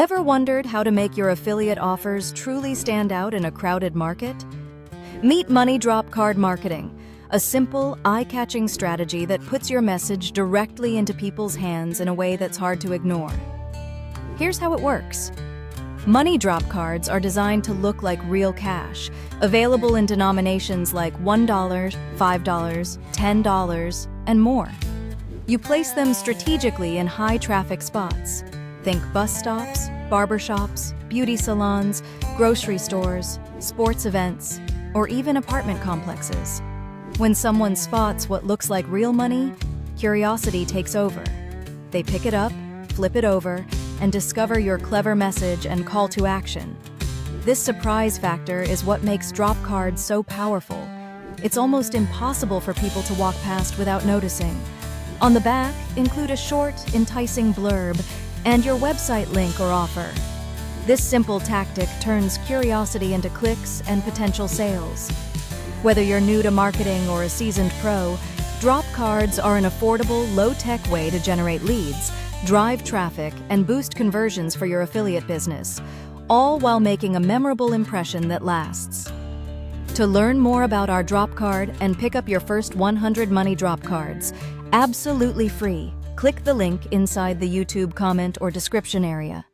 Ever wondered how to make your affiliate offers truly stand out in a crowded market? Meet Money Drop Card Marketing, a simple, eye-catching strategy that puts your message directly into people's hands in a way that's hard to ignore. Here's how it works. Money drop cards are designed to look like real cash, available in denominations like $1, $5, $10, and more. You place them strategically in high-traffic spots. Think bus stops, barbershops, beauty salons, grocery stores, sports events, or even apartment complexes. When someone spots what looks like real money, curiosity takes over. They pick it up, flip it over, and discover your clever message and call to action. This surprise factor is what makes drop cards so powerful. It's almost impossible for people to walk past without noticing. On the back, include a short, enticing blurb and your website link or offer. This simple tactic turns curiosity into clicks and potential sales. Whether you're new to marketing or a seasoned pro, drop cards are an affordable, low-tech way to generate leads, drive traffic, and boost conversions for your affiliate business, all while making a memorable impression that lasts. To learn more about our drop card and pick up your first 100 money drop cards, absolutely free, click the link inside the YouTube comment or description area.